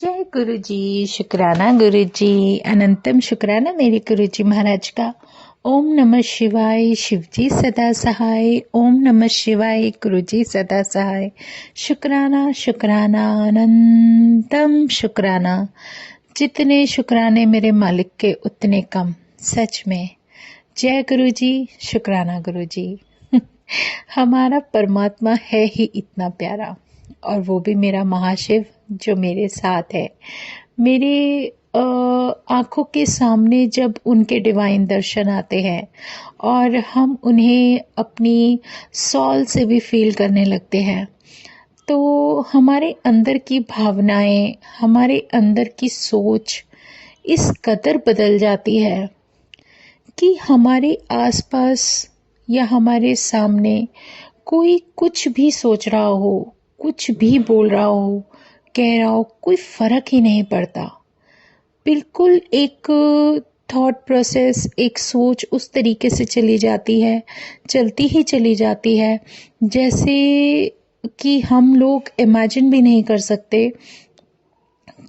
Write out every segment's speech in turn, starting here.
जय गुरु जी। शुक्राना गुरु जी। अनंतम शुक्राना मेरे गुरु जी महाराज का। ओम नमः शिवाय। शिव जी सदा सहाय। ओम नमः शिवाय। गुरु जी सदा सहाय। शुक्राना शुक्राना अनंतम शुक्राना। जितने शुक्राने मेरे मालिक के उतने कम। सच में जय गुरु जी। शुक्राना गुरु जी। हमारा परमात्मा है ही इतना प्यारा, और वो भी मेरा महाशिव जो मेरे साथ है। मेरे आंखों के सामने जब उनके डिवाइन दर्शन आते हैं और हम उन्हें अपनी सॉल से भी फील करने लगते हैं, तो हमारे अंदर की भावनाएं, हमारे अंदर की सोच इस कदर बदल जाती है कि हमारे आसपास या हमारे सामने कोई कुछ भी सोच रहा हो, कुछ भी बोल रहा हो, कह रहा हो, कोई फर्क ही नहीं पड़ता। बिल्कुल एक थॉट प्रोसेस, एक सोच उस तरीके से चली जाती है, चलती ही चली जाती है, जैसे कि हम लोग इमेजिन भी नहीं कर सकते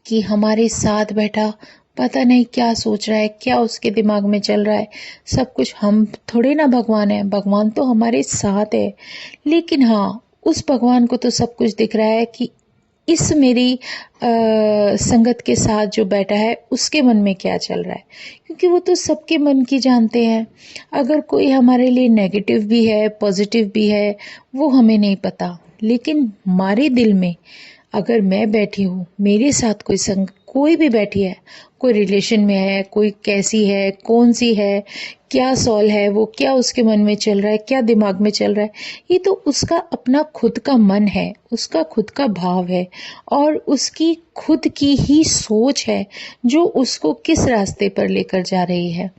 कि हमारे साथ बैठा पता नहीं क्या सोच रहा है, क्या उसके दिमाग में चल रहा है। सब कुछ हम थोड़े ना भगवान है, भगवान तो हमारे साथ है। लेकिन हाँ, उस भगवान को तो सब कुछ दिख रहा है कि इस मेरी संगत के साथ जो बैठा है उसके मन में क्या चल रहा है, क्योंकि वो तो सबके मन की जानते हैं। अगर कोई हमारे लिए नेगेटिव भी है, पॉजिटिव भी है, वो हमें नहीं पता, लेकिन हमारे दिल में अगर मैं बैठी हूँ, मेरे साथ कोई भी बैठी है, कोई रिलेशन में है, कोई कैसी है, कौन सी है, क्या सॉल है, वो क्या उसके मन में चल रहा है, क्या दिमाग में चल रहा है, ये तो उसका अपना खुद का मन है, उसका खुद का भाव है, और उसकी खुद की ही सोच है जो उसको किस रास्ते पर लेकर जा रही है।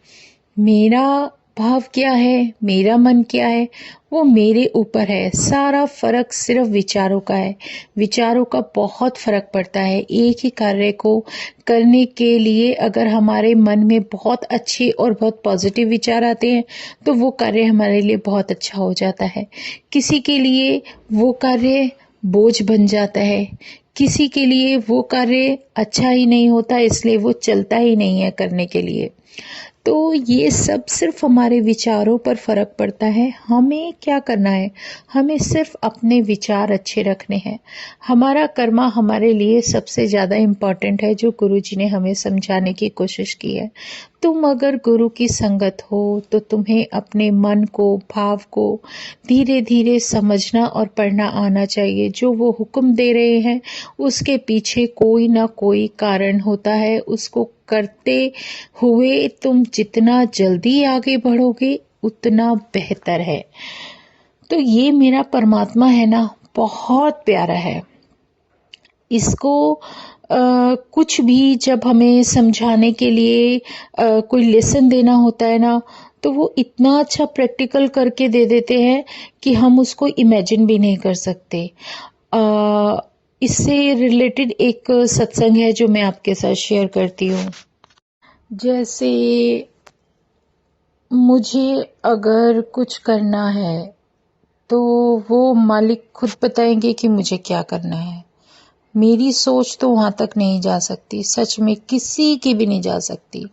मेरा भाव क्या है, मेरा मन क्या है, वो मेरे ऊपर है। सारा फर्क सिर्फ विचारों का है। विचारों का बहुत फर्क पड़ता है। एक ही कार्य को करने के लिए अगर हमारे मन में बहुत अच्छे और बहुत पॉजिटिव विचार आते हैं तो वो कार्य हमारे लिए बहुत अच्छा हो जाता है। किसी के लिए वो कार्य बोझ बन जाता है, किसी के लिए वो कार्य अच्छा ही नहीं होता, इसलिए वो चलता ही नहीं है करने के लिए। तो ये सब सिर्फ हमारे विचारों पर फर्क पड़ता है। हमें क्या करना है, हमें सिर्फ अपने विचार अच्छे रखने हैं। हमारा कर्मा हमारे लिए सबसे ज़्यादा इम्पॉर्टेंट है, जो गुरु जी ने हमें समझाने की कोशिश की है। तुम अगर गुरु की संगत हो तो तुम्हें अपने मन को, भाव को धीरे धीरे समझना और पढ़ना आना चाहिए। जो वो हुक्म दे रहे हैं उसके पीछे कोई ना कोई कारण होता है। उसको करते हुए तुम जितना जल्दी आगे बढ़ोगे उतना बेहतर है। तो ये मेरा परमात्मा है ना, बहुत प्यारा है। इसको कुछ भी जब हमें समझाने के लिए कोई लेसन देना होता है ना, तो वो इतना अच्छा प्रैक्टिकल करके दे देते हैं कि हम उसको इमेजिन भी नहीं कर सकते। इससे रिलेटेड एक सत्संग है जो मैं आपके साथ शेयर करती हूँ। जैसे मुझे अगर कुछ करना है तो वो मालिक खुद बताएंगे कि मुझे क्या करना है। मेरी सोच तो वहां तक नहीं जा सकती, सच में किसी की भी नहीं जा सकती।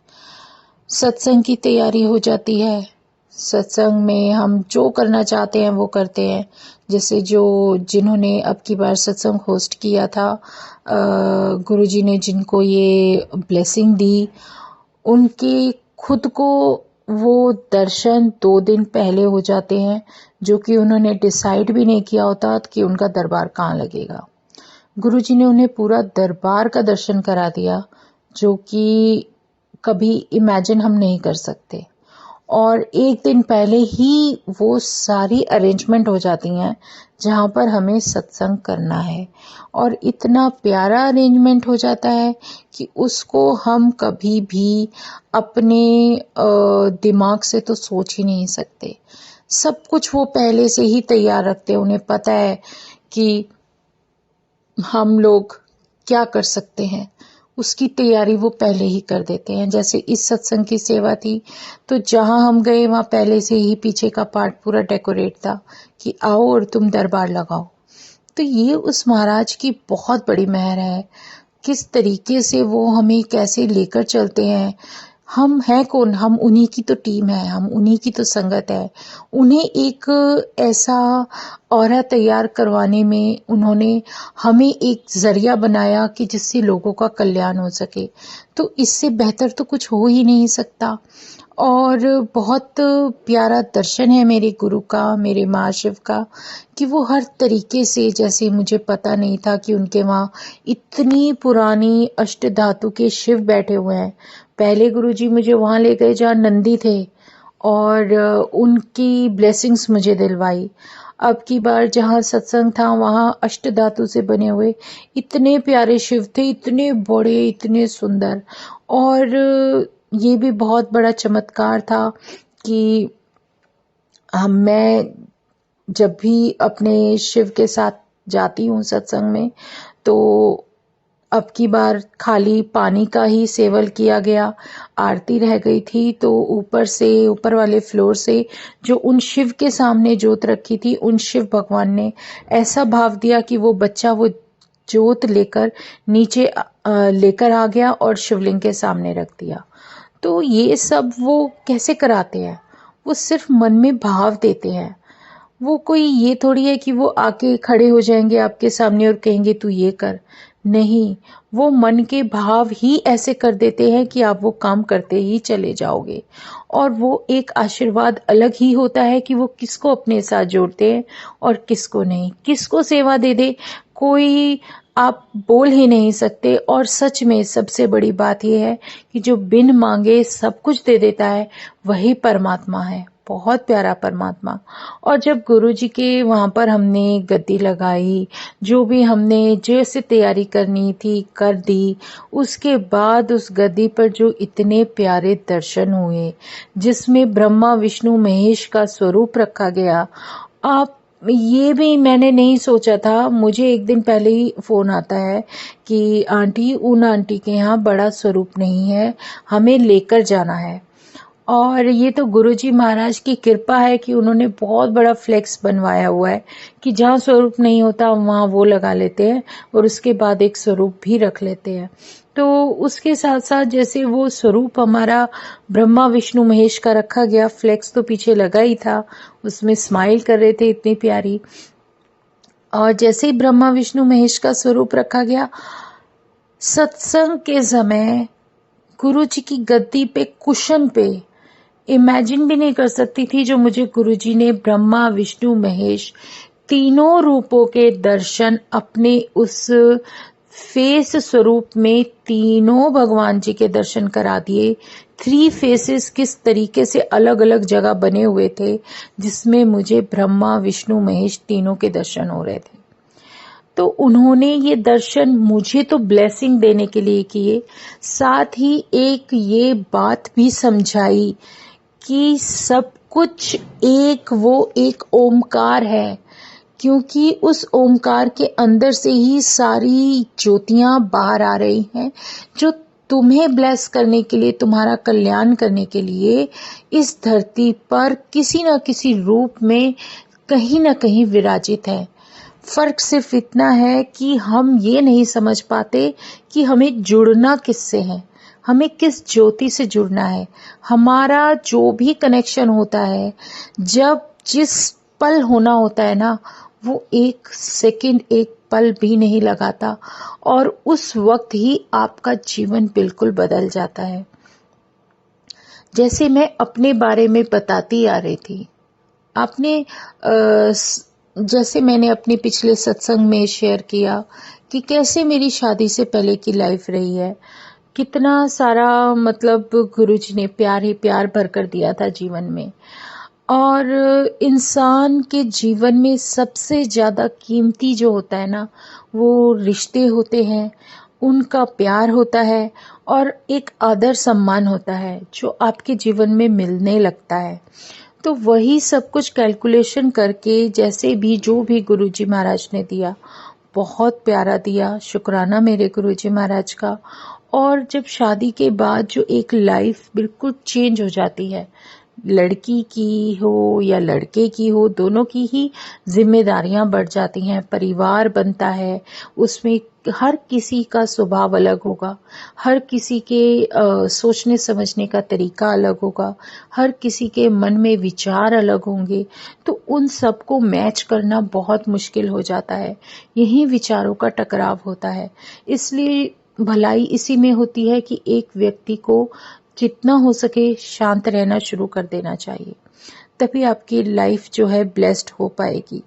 सत्संग की तैयारी हो जाती है, सत्संग में हम जो करना चाहते हैं वो करते हैं। जैसे जिन्होंने अब की बार सत्संग होस्ट किया था, गुरुजी ने जिनको ये ब्लेसिंग दी, उनके खुद को वो दर्शन 2 दिन पहले हो जाते हैं, जो कि उन्होंने डिसाइड भी नहीं किया होता कि उनका दरबार कहाँ लगेगा। गुरुजी ने उन्हें पूरा दरबार का दर्शन करा दिया, जो कि कभी इमेजिन हम नहीं कर सकते। और 1 दिन पहले ही वो सारी अरेंजमेंट हो जाती हैं जहाँ पर हमें सत्संग करना है, और इतना प्यारा अरेंजमेंट हो जाता है कि उसको हम कभी भी अपने दिमाग से तो सोच ही नहीं सकते। सब कुछ वो पहले से ही तैयार रखते हैं। उन्हें पता है कि हम लोग क्या कर सकते हैं, उसकी तैयारी वो पहले ही कर देते हैं। जैसे इस सत्संग की सेवा थी, तो जहां हम गए वहां पहले से ही पीछे का पार्ट पूरा डेकोरेट था कि आओ और तुम दरबार लगाओ। तो ये उस महाराज की बहुत बड़ी मेहर है। किस तरीके से वो हमें कैसे लेकर चलते हैं। हम हैं कौन, हम उन्हीं की तो टीम है, हम उन्हीं की तो संगत है। उन्हें एक ऐसा ऑरा तैयार करवाने में उन्होंने हमें एक जरिया बनाया कि जिससे लोगों का कल्याण हो सके। तो इससे बेहतर तो कुछ हो ही नहीं सकता। और बहुत प्यारा दर्शन है मेरे गुरु का, मेरे महाशिव का, कि वो हर तरीके से, जैसे मुझे पता नहीं था कि उनके वहाँ इतनी पुरानी अष्ट धातु के शिव बैठे हुए हैं। पहले गुरुजी मुझे वहाँ ले गए जहाँ नंदी थे और उनकी ब्लेसिंग्स मुझे दिलवाई। अब की बार जहाँ सत्संग था वहाँ अष्ट धातु से बने हुए इतने प्यारे शिव थे, इतने बड़े, इतने सुंदर। और ये भी बहुत बड़ा चमत्कार था कि मैं जब भी अपने शिव के साथ जाती हूँ सत्संग में, तो अब की बार खाली पानी का ही सेवन किया गया। आरती रह गई थी तो ऊपर से, ऊपर वाले फ्लोर से जो उन शिव के सामने जोत रखी थी, उन शिव भगवान ने ऐसा भाव दिया कि वो बच्चा वो जोत लेकर नीचे लेकर आ गया और शिवलिंग के सामने रख दिया। तो ये सब वो कैसे कराते हैं? वो सिर्फ मन में भाव देते हैं। वो कोई ये थोड़ी है कि वो आके खड़े हो जाएंगे आपके सामने और कहेंगे तू ये कर। नहीं, वो मन के भाव ही ऐसे कर देते हैं कि आप वो काम करते ही चले जाओगे। और वो एक आशीर्वाद अलग ही होता है कि वो किसको अपने साथ जोड़ते हैं और किसको नहीं, किसको सेवा दे दे कोई आप बोल ही नहीं सकते। और सच में सबसे बड़ी बात यह है कि जो बिन मांगे सब कुछ दे देता है वही परमात्मा है, बहुत प्यारा परमात्मा। और जब गुरुजी के वहाँ पर हमने गद्दी लगाई, जो भी हमने जैसे तैयारी करनी थी कर दी, उसके बाद उस गद्दी पर जो इतने प्यारे दर्शन हुए जिसमें ब्रह्मा विष्णु महेश का स्वरूप रखा गया। आप ये भी मैंने नहीं सोचा था। मुझे एक दिन पहले ही फोन आता है कि आंटी, उन आंटी के यहाँ बड़ा स्वरूप नहीं है, हमें लेकर जाना है। और ये तो गुरुजी महाराज की कृपा है कि उन्होंने बहुत बड़ा फ्लेक्स बनवाया हुआ है कि जहाँ स्वरूप नहीं होता वहाँ वो लगा लेते हैं और उसके बाद एक स्वरूप भी रख लेते हैं। तो उसके साथ साथ जैसे वो स्वरूप हमारा ब्रह्मा विष्णु महेश का रखा गया, फ्लेक्स तो पीछे लगा ही था, उसमें स्माइल कर रहे थे इतनी प्यारी। और जैसे ही ब्रह्मा विष्णु महेश का स्वरूप रखा गया, सत्संग के समय गुरुजी की गद्दी पे, कुशन पे, इमेजिन भी नहीं कर सकती थी जो मुझे गुरुजी ने ब्रह्मा विष्णु महेश तीनों रूपों के दर्शन अपने उस फेस स्वरूप में, तीनों भगवान जी के दर्शन करा दिए। 3 फेसेस किस तरीके से अलग अलग जगह बने हुए थे जिसमें मुझे ब्रह्मा विष्णु महेश तीनों के दर्शन हो रहे थे। तो उन्होंने ये दर्शन मुझे तो ब्लेसिंग देने के लिए किए, साथ ही एक ये बात भी समझाई कि सब कुछ एक ओमकार है, क्योंकि उस ओमकार के अंदर से ही सारी ज्योतियां बाहर आ रही हैं जो तुम्हें ब्लेस करने के लिए, तुम्हारा कल्याण करने के लिए इस धरती पर किसी न किसी रूप में कहीं न कहीं विराजित है। फर्क सिर्फ इतना है कि हम ये नहीं समझ पाते कि हमें जुड़ना किससे है, हमें किस ज्योति से जुड़ना है। हमारा जो भी कनेक्शन होता है, जब जिस पल होना होता है ना, वो 1 सेकंड, 1 पल भी नहीं लगाता और उस वक्त ही आपका जीवन बिल्कुल बदल जाता है। जैसे मैं अपने बारे में बताती आ रही थी, आपने जैसे मैंने अपने पिछले सत्संग में शेयर किया कि कैसे मेरी शादी से पहले की लाइफ रही है, कितना सारा मतलब गुरुजी ने प्यार ही प्यार भर कर दिया था जीवन में। और इंसान के जीवन में सबसे ज़्यादा कीमती जो होता है ना, वो रिश्ते होते हैं, उनका प्यार होता है और एक आदर सम्मान होता है जो आपके जीवन में मिलने लगता है। तो वही सब कुछ कैलकुलेशन करके, जैसे भी जो भी गुरुजी महाराज ने दिया, बहुत प्यारा दिया, शुक्राना मेरे गुरुजी महाराज का। और जब शादी के बाद जो एक लाइफ बिल्कुल चेंज हो जाती है, लड़की की हो या लड़के की हो, दोनों की ही जिम्मेदारियां बढ़ जाती हैं, परिवार बनता है। उसमें हर किसी का स्वभाव अलग होगा, हर किसी के सोचने समझने का तरीका अलग होगा, हर किसी के मन में विचार अलग होंगे। तो उन सबको मैच करना बहुत मुश्किल हो जाता है। यही विचारों का टकराव होता है। इसलिए भलाई इसी में होती है कि एक व्यक्ति को जितना हो सके शांत रहना शुरू कर देना चाहिए, तभी आपकी लाइफ जो है ब्लेस्ड हो पाएगी।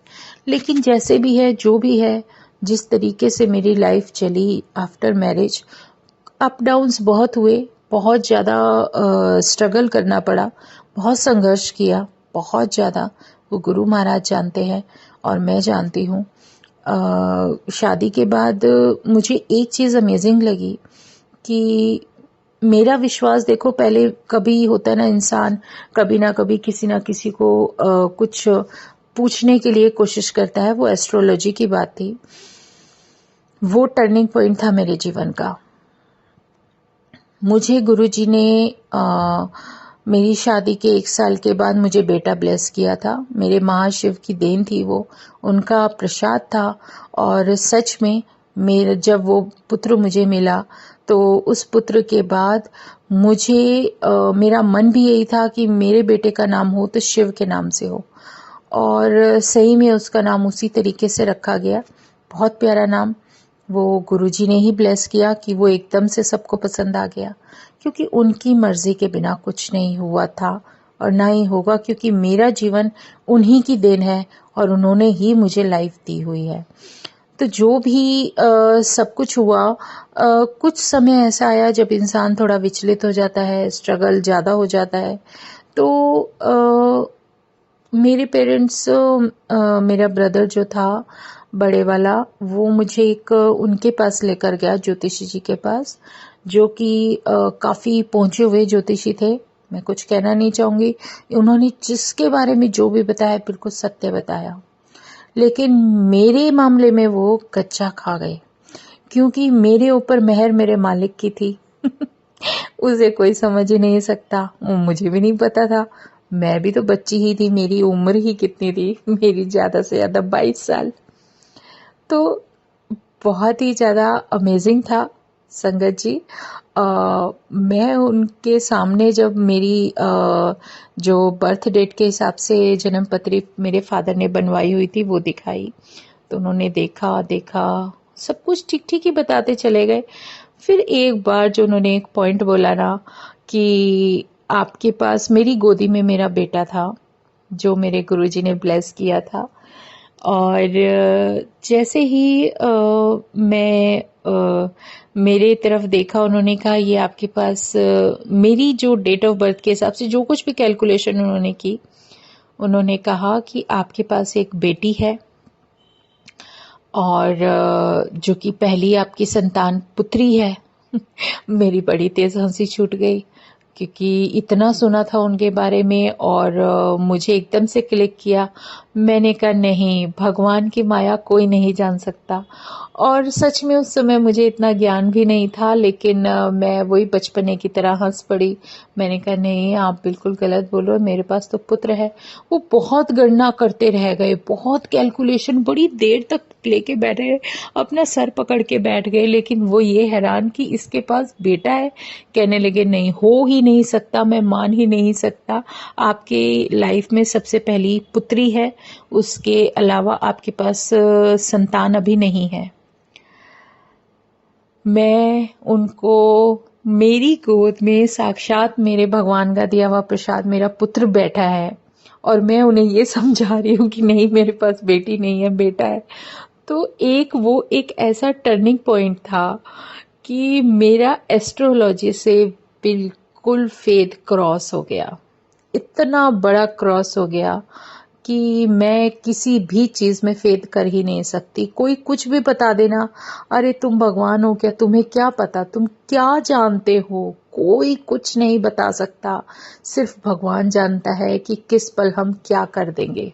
लेकिन जैसे भी है, जो भी है, जिस तरीके से मेरी लाइफ चली आफ्टर मैरिज, अप डाउन्स बहुत हुए, बहुत ज़्यादा स्ट्रगल करना पड़ा, बहुत संघर्ष किया, बहुत ज़्यादा। वो गुरु महाराज जानते हैं और मैं जानती हूँ। शादी के बाद मुझे एक चीज़ अमेजिंग लगी कि मेरा विश्वास, देखो पहले कभी होता है ना, इंसान कभी ना कभी किसी ना किसी को कुछ पूछने के लिए कोशिश करता है। वो एस्ट्रोलॉजी की बात थी। वो टर्निंग पॉइंट था मेरे जीवन का। मुझे गुरुजी ने मेरी शादी के 1 साल के बाद मुझे बेटा ब्लेस किया था। मेरे महाशिव की देन थी वो, उनका प्रसाद था। और सच में मेरा जब वो पुत्र मुझे मिला, तो उस पुत्र के बाद मुझे मेरा मन भी यही था कि मेरे बेटे का नाम हो तो शिव के नाम से हो। और सही में उसका नाम उसी तरीके से रखा गया। बहुत प्यारा नाम। वो गुरुजी ने ही ब्लेस किया कि वो एकदम से सबको पसंद आ गया, क्योंकि उनकी मर्जी के बिना कुछ नहीं हुआ था और ना ही होगा, क्योंकि मेरा जीवन उन्हीं की देन है और उन्होंने ही मुझे लाइफ दी हुई है। तो जो भी सब कुछ हुआ, कुछ समय ऐसा आया जब इंसान थोड़ा विचलित हो जाता है, स्ट्रगल ज़्यादा हो जाता है। तो मेरे पेरेंट्स, मेरा ब्रदर जो था बड़े वाला, वो मुझे एक उनके पास लेकर गया, ज्योतिषी जी के पास, जो कि काफ़ी पहुंचे हुए ज्योतिषी थे। मैं कुछ कहना नहीं चाहूँगी। उन्होंने जिसके बारे में जो भी बताया बिल्कुल सत्य बताया। लेकिन मेरे मामले में वो कच्चा खा गए, क्योंकि मेरे ऊपर मेहर मेरे मालिक की थी। उसे कोई समझ ही नहीं सकता। मुझे भी नहीं पता था। मैं भी तो बच्ची ही थी। मेरी उम्र ही कितनी थी? मेरी ज़्यादा से ज़्यादा 22 साल। तो बहुत ही ज़्यादा अमेजिंग था संगत जी। मैं उनके सामने जब मेरी जो बर्थ डेट के हिसाब से जन्म पत्री मेरे फादर ने बनवाई हुई थी वो दिखाई, तो उन्होंने देखा देखा, सब कुछ ठीक ठीक ही बताते चले गए। फिर एक बार जो उन्होंने एक पॉइंट बोला ना कि आपके पास, मेरी गोदी में मेरा बेटा था जो मेरे गुरुजी ने ब्लेस किया था। और जैसे ही मैं मेरे तरफ देखा, उन्होंने कहा ये आपके पास, मेरी जो डेट ऑफ बर्थ के हिसाब से जो कुछ भी कैलकुलेशन उन्होंने की, उन्होंने कहा कि आपके पास एक बेटी है और जो कि पहली आपकी संतान पुत्री है। मेरी बड़ी तेज हंसी छूट गई, क्योंकि इतना सुना था उनके बारे में और मुझे एकदम से क्लिक किया। मैंने कहा नहीं, भगवान की माया कोई नहीं जान सकता। और सच में उस समय मुझे इतना ज्ञान भी नहीं था, लेकिन मैं वही बचपने की तरह हंस पड़ी। मैंने कहा नहीं, आप बिल्कुल गलत बोल रहे हो, मेरे पास तो पुत्र है। वो बहुत गणना करते रह गए, बहुत कैलकुलेशन, बड़ी देर तक लेके बैठे, अपना सर पकड़ के बैठ गए। लेकिन वो ये हैरान कि इसके पास बेटा है। कहने लगे नहीं, हो ही नहीं सकता, मैं मान ही नहीं सकता। आपके लाइफ में सबसे पहली पुत्री है, उसके अलावा आपके पास संतान अभी नहीं है। मैं उनको, मेरी गोद में साक्षात मेरे भगवान का दिया हुआ प्रसाद मेरा पुत्र बैठा है और मैं उन्हें ये समझा रही हूँ कि नहीं, मेरे पास बेटी नहीं है, बेटा है। तो वो एक ऐसा टर्निंग पॉइंट था कि मेरा एस्ट्रोलॉजी से बिल्कुल फेथ क्रॉस हो गया। इतना बड़ा क्रॉस हो गया कि मैं किसी भी चीज में फेथ कर ही नहीं सकती। कोई कुछ भी बता देना, अरे तुम भगवान हो क्या, तुम्हें क्या पता, तुम क्या जानते हो? कोई कुछ नहीं बता सकता। सिर्फ भगवान जानता है कि किस पल हम क्या कर देंगे।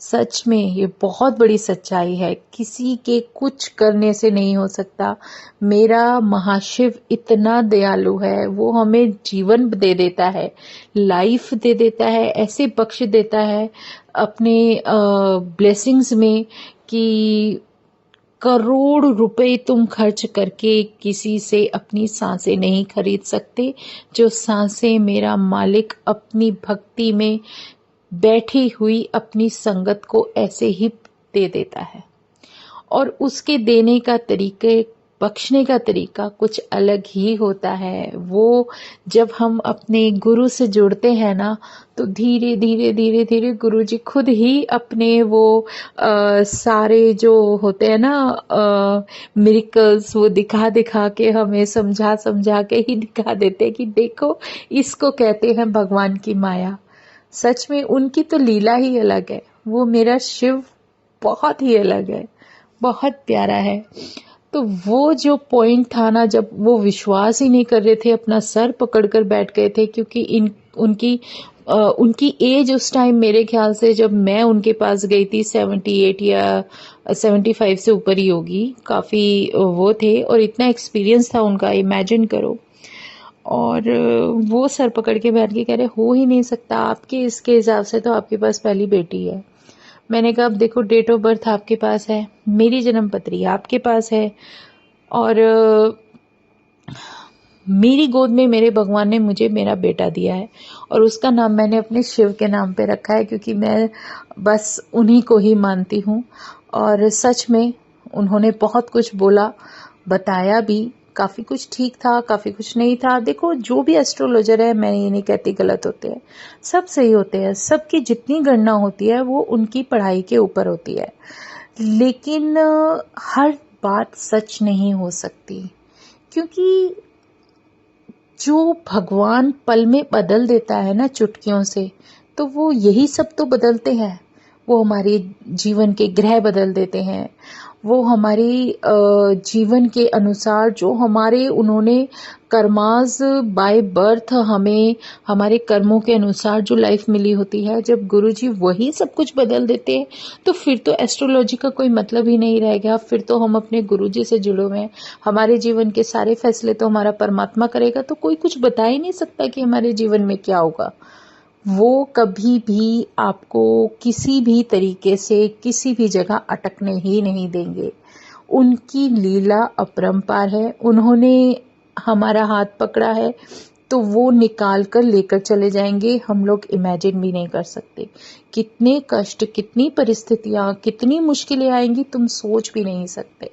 सच में ये बहुत बड़ी सच्चाई है, किसी के कुछ करने से नहीं हो सकता। मेरा महाशिव इतना दयालु है, वो हमें जीवन दे देता है, लाइफ दे देता है, ऐसे बख्श देता है अपने ब्लेसिंग्स में कि करोड़ रुपए तुम खर्च करके किसी से अपनी सांसें नहीं खरीद सकते। जो सांसें मेरा मालिक अपनी भक्ति में बैठी हुई अपनी संगत को ऐसे ही दे देता है, और उसके देने का तरीके, बख्शने का तरीका कुछ अलग ही होता है। वो जब हम अपने गुरु से जुड़ते हैं ना, तो धीरे धीरे धीरे धीरे गुरु जी खुद ही अपने वो सारे जो होते हैं ना मिरेकल्स, वो दिखा दिखा के हमें समझा समझा के ही दिखा देते हैं कि देखो, इसको कहते हैं भगवान की माया। सच में उनकी तो लीला ही अलग है। वो मेरा शिव बहुत ही अलग है, बहुत प्यारा है। तो वो जो पॉइंट था ना, जब वो विश्वास ही नहीं कर रहे थे, अपना सर पकड़कर बैठ गए थे, क्योंकि उनकी एज उस टाइम मेरे ख्याल से जब मैं उनके पास गई थी 78 या 75 से ऊपर ही होगी, काफ़ी वो थे, और इतना एक्सपीरियंस था उनका, इमेजिन करो। और वो सर पकड़ के बैठ के कह रहे, हो ही नहीं सकता, आपके इसके हिसाब से तो आपके पास पहली बेटी है। मैंने कहा, अब देखो, डेट ऑफ बर्थ आपके पास है, मेरी जन्म पत्री आपके पास है, और मेरी गोद में मेरे भगवान ने मुझे मेरा बेटा दिया है, और उसका नाम मैंने अपने शिव के नाम पे रखा है, क्योंकि मैं बस उन्हीं को ही मानती हूँ। और सच में उन्होंने बहुत कुछ बोला, बताया भी, काफ़ी कुछ ठीक था, काफ़ी कुछ नहीं था। देखो, जो भी एस्ट्रोलॉजर है, मैं ये नहीं कहती गलत होते हैं, सब सही होते हैं, सबकी जितनी गणना होती है वो उनकी पढ़ाई के ऊपर होती है, लेकिन हर बात सच नहीं हो सकती, क्योंकि जो भगवान पल में बदल देता है ना चुटकियों से, तो वो यही सब तो बदलते हैं। वो हमारे जीवन के ग्रह बदल देते हैं, वो हमारी जीवन के अनुसार जो हमारे उन्होंने कर्मास बाय बर्थ हमें हमारे कर्मों के अनुसार जो लाइफ मिली होती है, जब गुरुजी वही सब कुछ बदल देते हैं, तो फिर तो एस्ट्रोलॉजी का कोई मतलब ही नहीं रह गया। फिर तो हम अपने गुरुजी से जुड़े हुए हैं, हमारे जीवन के सारे फैसले तो हमारा परमात्मा करेगा, तो कोई कुछ बता ही नहीं सकता कि हमारे जीवन में क्या होगा। वो कभी भी आपको किसी भी तरीके से किसी भी जगह अटकने ही नहीं देंगे। उनकी लीला अपरंपार है। उन्होंने हमारा हाथ पकड़ा है तो वो निकाल कर लेकर चले जाएंगे, हम लोग इमेजिन भी नहीं कर सकते। कितने कष्ट, कितनी परिस्थितियां, कितनी मुश्किलें आएंगी, तुम सोच भी नहीं सकते।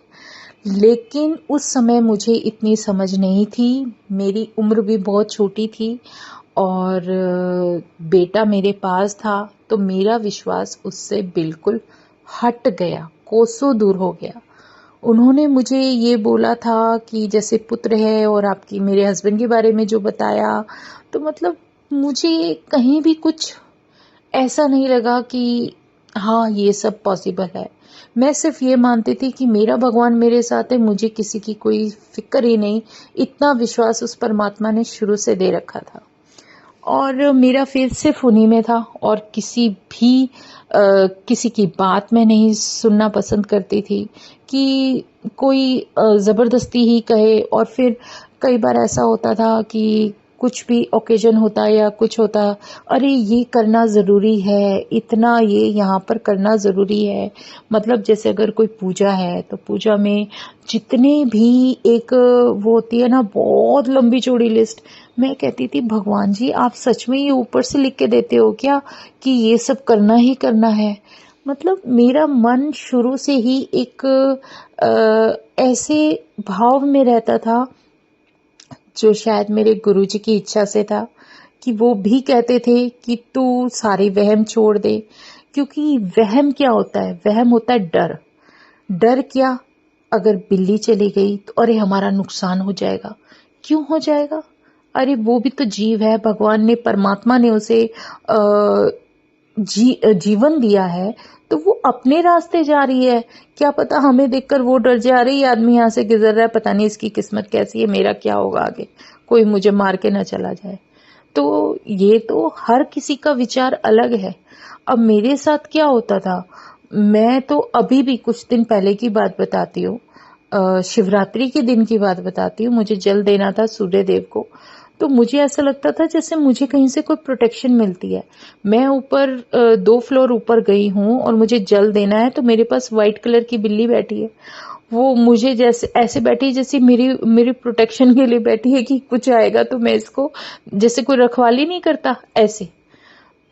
लेकिन उस समय मुझे इतनी समझ नहीं थी, मेरी उम्र भी बहुत छोटी थी, और बेटा मेरे पास था, तो मेरा विश्वास उससे बिल्कुल हट गया, कोसों दूर हो गया। उन्होंने मुझे ये बोला था कि जैसे पुत्र है, और आपकी मेरे हस्बैंड के बारे में जो बताया, तो मतलब मुझे कहीं भी कुछ ऐसा नहीं लगा कि हाँ ये सब पॉसिबल है। मैं सिर्फ ये मानती थी कि मेरा भगवान मेरे साथ है, मुझे किसी की कोई फिक्र ही नहीं। इतना विश्वास उस परमात्मा ने शुरू से दे रखा था, और मेरा फेथ सिर्फ उन्हीं में था, और किसी की बात मैं नहीं सुनना पसंद करती थी कि कोई ज़बरदस्ती ही कहे। और फिर कई बार ऐसा होता था कि कुछ भी ओकेजन होता या कुछ होता, अरे ये करना ज़रूरी है, इतना ये यहाँ पर करना ज़रूरी है। मतलब जैसे अगर कोई पूजा है, तो पूजा में जितने भी एक वो होती है ना बहुत लंबी चौड़ी लिस्ट, मैं कहती थी भगवान जी, आप सच में ये ऊपर से लिख के देते हो क्या कि ये सब करना ही करना है? मतलब मेरा मन शुरू से ही एक ऐसे भाव में रहता था, जो शायद मेरे गुरुजी की इच्छा से था, कि वो भी कहते थे कि तू सारे वहम छोड़ दे। क्योंकि वहम क्या होता है? वहम होता है डर। डर क्या? अगर बिल्ली चली गई तो अरे हमारा नुकसान हो जाएगा। क्यों हो जाएगा? अरे वो भी तो जीव है, भगवान ने, परमात्मा ने उसे जीवन दिया है, तो वो अपने रास्ते जा रही है। क्या पता हमें देखकर वो डर जा रही है, आदमी यहाँ से गुजर रहा है, पता नहीं इसकी किस्मत कैसी है, मेरा क्या होगा आगे, कोई मुझे मार के ना चला जाए। तो ये तो हर किसी का विचार अलग है। अब मेरे साथ क्या होता था, मैं तो अभी भी कुछ दिन पहले की बात बताती हूँ, शिवरात्रि के दिन की बात बताती हूँ। मुझे जल देना था सूर्य देव को, तो मुझे ऐसा लगता था जैसे मुझे कहीं से कोई प्रोटेक्शन मिलती है। मैं ऊपर 2 फ्लोर ऊपर गई हूँ और मुझे जल देना है, तो मेरे पास व्हाइट कलर की बिल्ली बैठी है। वो मुझे जैसे ऐसे बैठी है जैसे मेरी मेरी प्रोटेक्शन के लिए बैठी है कि कुछ आएगा तो मैं इसको, जैसे कोई रखवाली नहीं करता ऐसे।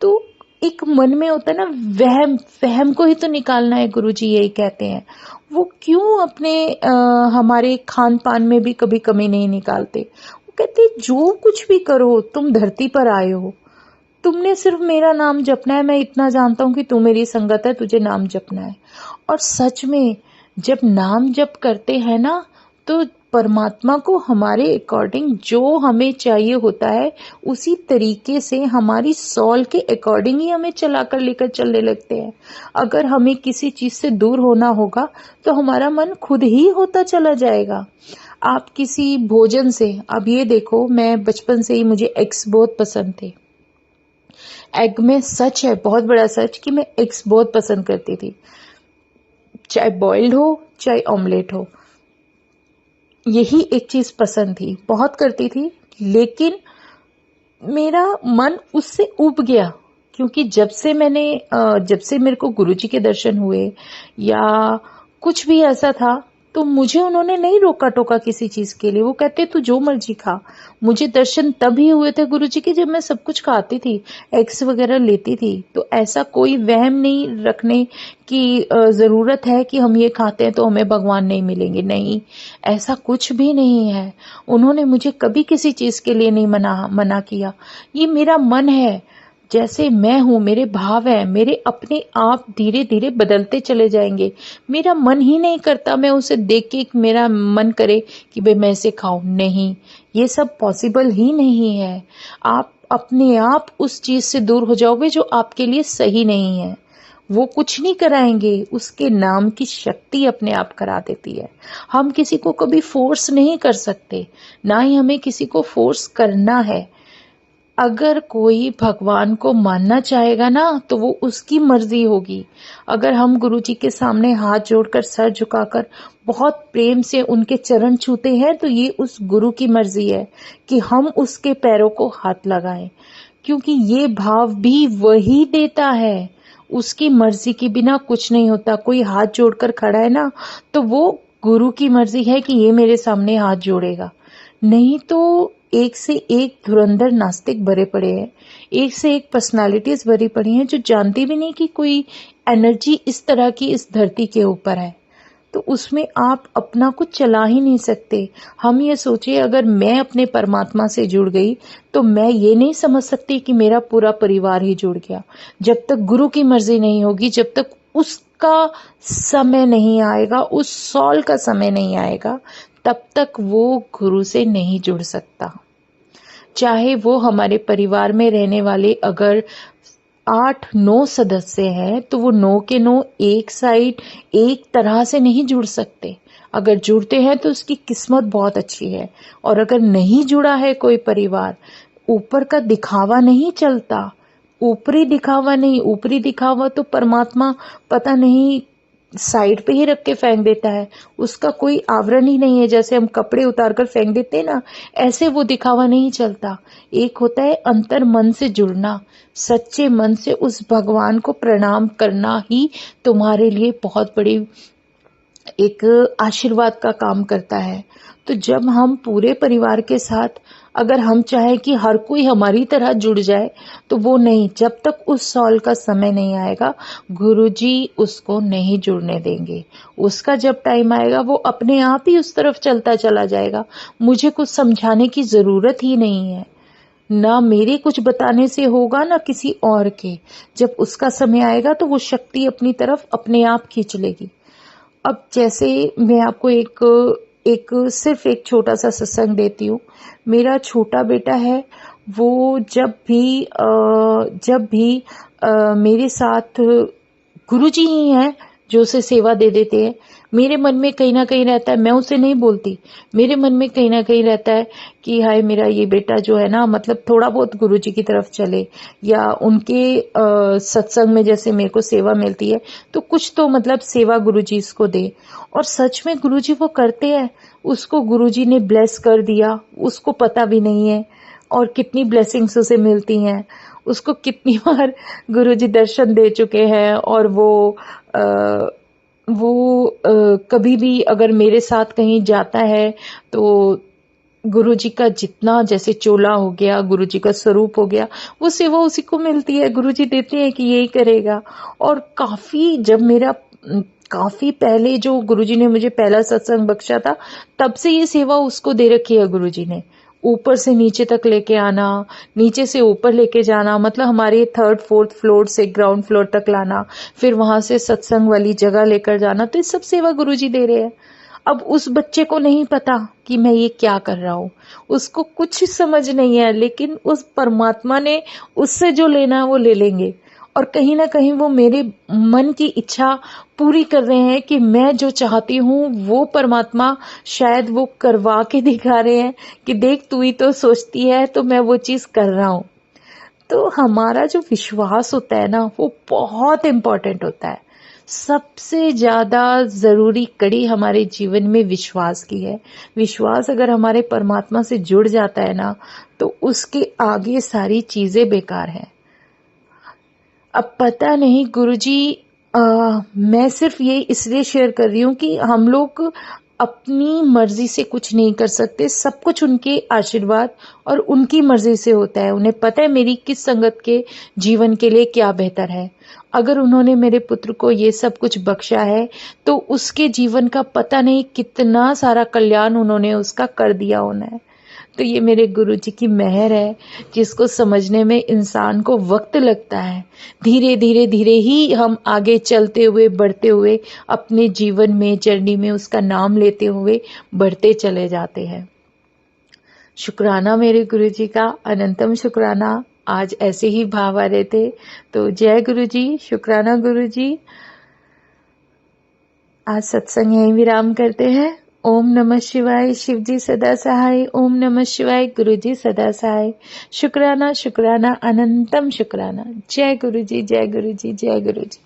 तो एक मन में होता है ना, वहम वहम को ही तो निकालना है, गुरुजी यही कहते हैं। वो क्यों अपने हमारे खान पान में भी कभी कमी नहीं निकालते। वो कहते हैं जो कुछ भी करो, तुम धरती पर आए हो, तुमने सिर्फ मेरा नाम जपना है। मैं इतना जानता हूं कि तू मेरी संगत है, तुझे नाम जपना है। और सच में जब नाम जप करते हैं ना, तो परमात्मा को हमारे अकॉर्डिंग जो हमें चाहिए होता है, उसी तरीके से हमारी सॉल के अकॉर्डिंग ही हमें चलाकर लेकर चलने लगते हैं। अगर हमें किसी चीज से दूर होना होगा, तो हमारा मन खुद ही होता चला जाएगा। आप किसी भोजन से, अब ये देखो, मैं बचपन से ही, मुझे एग्स बहुत पसंद थे। एग में सच है, बहुत बड़ा सच, कि मैं एग्स बहुत पसंद करती थी, चाहे बॉइल्ड हो चाहे ऑमलेट हो। यही एक चीज पसंद थी, बहुत करती थी। लेकिन मेरा मन उससे ऊब गया, क्योंकि जब से मेरे को गुरुजी के दर्शन हुए या कुछ भी ऐसा था, तो मुझे उन्होंने नहीं रोका टोका किसी चीज के लिए। वो कहते तू जो मर्जी खा। मुझे दर्शन तभी हुए थे गुरुजी के जब मैं सब कुछ खाती थी, एग्स वगैरह लेती थी। तो ऐसा कोई वहम नहीं रखने की जरूरत है कि हम ये खाते हैं तो हमें भगवान नहीं मिलेंगे। नहीं, ऐसा कुछ भी नहीं है। उन्होंने मुझे कभी किसी चीज के लिए नहीं मना किया। ये मेरा मन है, जैसे मैं हूं, मेरे भाव है, मेरे अपने आप धीरे धीरे बदलते चले जाएंगे। मेरा मन ही नहीं करता मैं उसे देख के मेरा मन करे कि भाई मैं इसे खाऊं। नहीं, ये सब पॉसिबल ही नहीं है। आप अपने आप उस चीज से दूर हो जाओगे जो आपके लिए सही नहीं है। वो कुछ नहीं कराएंगे, उसके नाम की शक्ति अपने आप करा देती है। हम किसी को कभी फोर्स नहीं कर सकते, ना ही हमें किसी को फोर्स करना है। अगर कोई भगवान को मानना चाहेगा ना, तो वो उसकी मर्जी होगी। अगर हम गुरु जी के सामने हाथ जोड़कर, सर झुकाकर बहुत प्रेम से उनके चरण छूते हैं, तो ये उस गुरु की मर्जी है कि हम उसके पैरों को हाथ लगाएं, क्योंकि ये भाव भी वही देता है। उसकी मर्जी के बिना कुछ नहीं होता। कोई हाथ जोड़कर खड़ा है ना, तो वो गुरु की मर्जी है कि ये मेरे सामने हाथ जोड़ेगा। नहीं तो एक से एक धुरंधर नास्तिक भरे पड़े हैं, एक से एक पर्सनालिटीज भरी पड़ी हैं, जो जानती भी नहीं कि कोई एनर्जी इस तरह की इस धरती के ऊपर है। तो उसमें आप अपना कुछ चला ही नहीं सकते। हम ये सोचिए, अगर मैं अपने परमात्मा से जुड़ गई, तो मैं ये नहीं समझ सकती कि मेरा पूरा परिवार ही जुड़ गया। जब तक गुरु की मर्जी नहीं होगी, जब तक उसका समय नहीं आएगा, उस सॉल का समय नहीं आएगा, तब तक वो गुरु से नहीं जुड़ सकता। चाहे वो हमारे परिवार में रहने वाले अगर 8-9 सदस्य हैं, तो वो 9 के 9 एक साइड एक तरह से नहीं जुड़ सकते। अगर जुड़ते हैं तो उसकी किस्मत बहुत अच्छी है। और अगर नहीं जुड़ा है कोई परिवार, ऊपर का दिखावा नहीं चलता, ऊपरी दिखावा नहीं। ऊपरी दिखावा तो परमात्मा पता नहीं साइड पे ही रख के फेंक देता है, उसका कोई आवरण ही नहीं है। जैसे हम कपड़े उतार कर फेंक देते हैं ना, ऐसे वो दिखावा नहीं चलता। एक होता है अंतर मन से जुड़ना, सच्चे मन से उस भगवान को प्रणाम करना ही तुम्हारे लिए बहुत बड़ी एक आशीर्वाद का काम करता है। तो जब हम पूरे परिवार के साथ, अगर हम चाहें कि हर कोई हमारी तरह जुड़ जाए, तो वो नहीं। जब तक उस सॉल का समय नहीं आएगा, गुरुजी उसको नहीं जुड़ने देंगे। उसका जब टाइम आएगा, वो अपने आप ही उस तरफ चलता चला जाएगा। मुझे कुछ समझाने की जरूरत ही नहीं है, ना मेरे कुछ बताने से होगा, ना किसी और के। जब उसका समय आएगा, तो वो शक्ति अपनी तरफ अपने आप खींच लेगी। अब जैसे मैं आपको एक सिर्फ एक छोटा सा सत्संग देती हूँ। मेरा छोटा बेटा है, वो जब भी मेरे साथ, गुरुजी ही हैं जो उसे सेवा दे देते हैं। मेरे मन में कहीं ना कहीं रहता है, मैं उसे नहीं बोलती, मेरे मन में कहीं ना कहीं रहता है कि हाय मेरा ये बेटा जो है ना, मतलब थोड़ा बहुत गुरुजी की तरफ चले, या उनके सत्संग में जैसे मेरे को सेवा मिलती है तो कुछ तो मतलब सेवा गुरुजी इसको दे। और सच में गुरुजी वो करते हैं, उसको गुरुजी ने ब्लेस कर दिया, उसको पता भी नहीं है, और कितनी ब्लेसिंग्स उसे मिलती हैं, उसको कितनी बार गुरुजी दर्शन दे चुके हैं। और कभी भी अगर मेरे साथ कहीं जाता है तो गुरुजी का जितना, जैसे चोला हो गया, गुरुजी का स्वरूप हो गया, वो सेवा उसी को मिलती है, गुरुजी देते हैं कि यही करेगा। और काफी पहले जो गुरुजी ने मुझे पहला सत्संग बख्शा था, तब से ये सेवा उसको दे रखी है गुरुजी ने। ऊपर से नीचे तक लेके आना, नीचे से ऊपर लेके जाना, मतलब हमारे 3rd 4th फ्लोर से ग्राउंड फ्लोर तक लाना, फिर वहां से सत्संग वाली जगह लेकर जाना, तो ये सब सेवा गुरुजी दे रहे हैं। अब उस बच्चे को नहीं पता कि मैं ये क्या कर रहा हूं, उसको कुछ समझ नहीं है, लेकिन उस परमात्मा ने उससे जो लेना है वो ले लेंगे। और कहीं ना कहीं वो मेरे मन की इच्छा पूरी कर रहे हैं कि मैं जो चाहती हूँ वो परमात्मा शायद वो करवा के दिखा रहे हैं कि देख तू ही तो सोचती है, तो मैं वो चीज कर रहा हूं। तो हमारा जो विश्वास होता है ना, वो बहुत इंपॉर्टेंट होता है। सबसे ज्यादा जरूरी कड़ी हमारे जीवन में विश्वास की है। विश्वास अगर हमारे परमात्मा से जुड़ जाता है ना, तो उसके आगे सारी चीजें बेकार हैं। अब पता नहीं गुरुजी, मैं सिर्फ ये इसलिए शेयर कर रही हूँ कि हम लोग अपनी मर्जी से कुछ नहीं कर सकते, सब कुछ उनके आशीर्वाद और उनकी मर्जी से होता है। उन्हें पता है मेरी किस संगत के जीवन के लिए क्या बेहतर है। अगर उन्होंने मेरे पुत्र को ये सब कुछ बख्शा है तो उसके जीवन का पता नहीं कितना सारा कल्याण उन्होंने उसका कर दिया होना है। तो ये मेरे गुरुजी की मेहर है, जिसको समझने में इंसान को वक्त लगता है। धीरे धीरे धीरे ही हम आगे चलते हुए, बढ़ते हुए, अपने जीवन में, जर्नी में उसका नाम लेते हुए बढ़ते चले जाते हैं। शुक्राना मेरे गुरुजी का, अनंतम शुक्राना। आज ऐसे ही भाव आ रहे थे, तो जय गुरुजी, शुक्राना गुरुजी। आज सत्संग यहीं विराम करते हैं। ओम नमः शिवाय, शिव जी सदा सहाय। ओम नमः शिवाय, गुरु जी सदा सहाय। शुक्राना शुक्राना, अनंतम शुक्राना। जय गुरु जी, जय गुरु जी, जय गुरु जी।